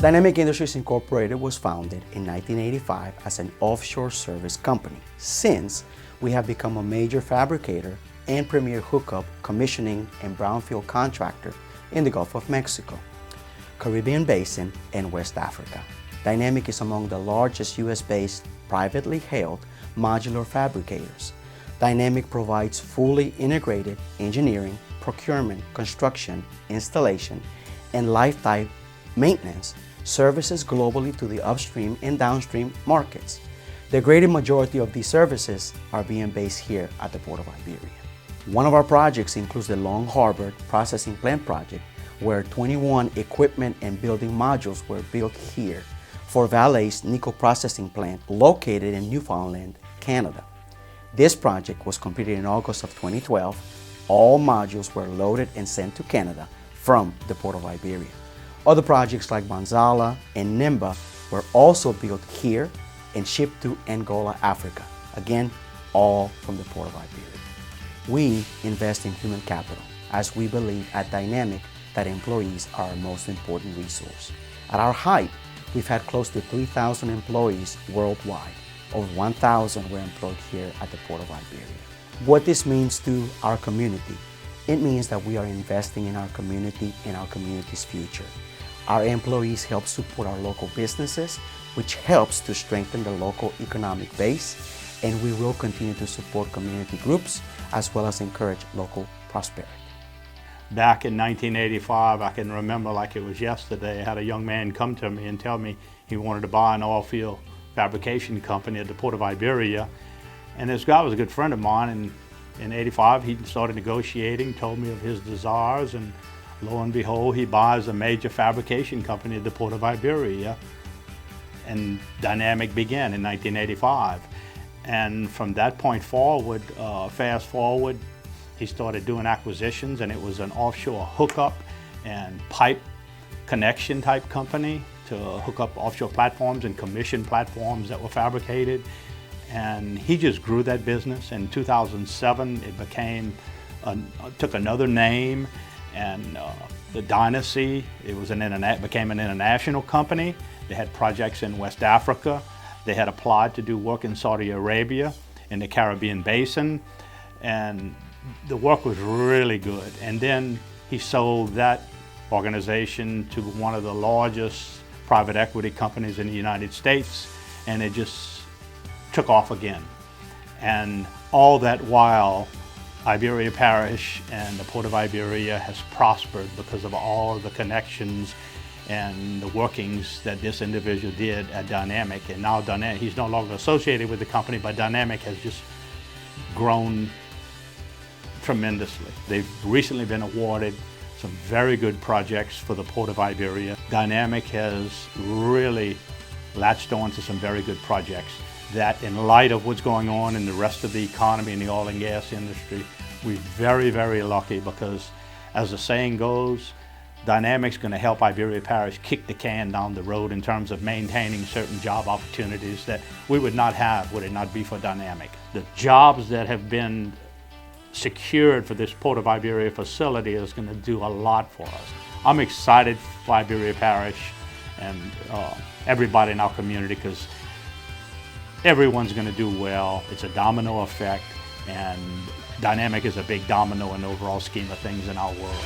Dynamic Industries Incorporated was founded in 1985 as an offshore service company. Since, we have become a major fabricator and premier hookup, commissioning, and brownfield contractor in the Gulf of Mexico, Caribbean Basin, and West Africa. Dynamic is among the largest US-based, privately held modular fabricators. Dynamic provides fully integrated engineering, procurement, construction, installation, and lifetime maintenance services globally to the upstream and downstream markets. The greater majority of these services are being based here at the Port of Iberia. One of our projects includes the Long Harbor Processing Plant project, where 21 equipment and building modules were built here for Vale's nickel processing plant located in Newfoundland, Canada. This project was completed in August of 2012. All modules were loaded and sent to Canada from the Port of Iberia. Other projects like Gonzala and Nimba were also built here and shipped to Angola, Africa. Again, all from the Port of Iberia. We invest in human capital, as we believe at Dynamic that employees are our most important resource. At our height, we've had close to 3,000 employees worldwide. Over 1,000 were employed here at the Port of Iberia. What this means to our community, it means that we are investing in our community and our community's future. Our employees help support our local businesses, which helps to strengthen the local economic base, and we will continue to support community groups as well as encourage local prosperity. Back in 1985, I can remember like it was yesterday, I had a young man come to me and tell me he wanted to buy an oil-field fabrication company at the Port of Iberia. And this guy was a good friend of mine, and in '85 he started negotiating, told me of his desires, and lo and behold, he buys a major fabrication company at the Port of Iberia, and Dynamic began in 1985. And from that point forward, fast forward, he started doing acquisitions, and it was an offshore hookup and pipe connection type company to hook up offshore platforms and commission platforms that were fabricated. And he just grew that business. In 2007, it took another name, and the Dynasty, it was became an international company. They had projects in West Africa. They had applied to do work in Saudi Arabia, in the Caribbean Basin, and the work was really good. And then he sold that organization to one of the largest private equity companies in the United States, and it just took off again. And all that while, Iberia Parish and the Port of Iberia has prospered because of all of the connections and the workings that this individual did at Dynamic. And now he's no longer associated with the company, but Dynamic has just grown tremendously. They've recently been awarded some very good projects for the Port of Iberia. Dynamic has really latched on to some very good projects that, in light of what's going on in the rest of the economy in the oil and gas industry, we're very, very lucky, because as the saying goes, Dynamic's going to help Iberia Parish kick the can down the road in terms of maintaining certain job opportunities that we would not have would it not be for Dynamic. The jobs that have been secured for this Port of Iberia facility is going to do a lot for us. I'm excited for Iberia Parish and everybody in our community, because everyone's going to do well. It's a domino effect, and Dynamic is a big domino in the overall scheme of things in our world.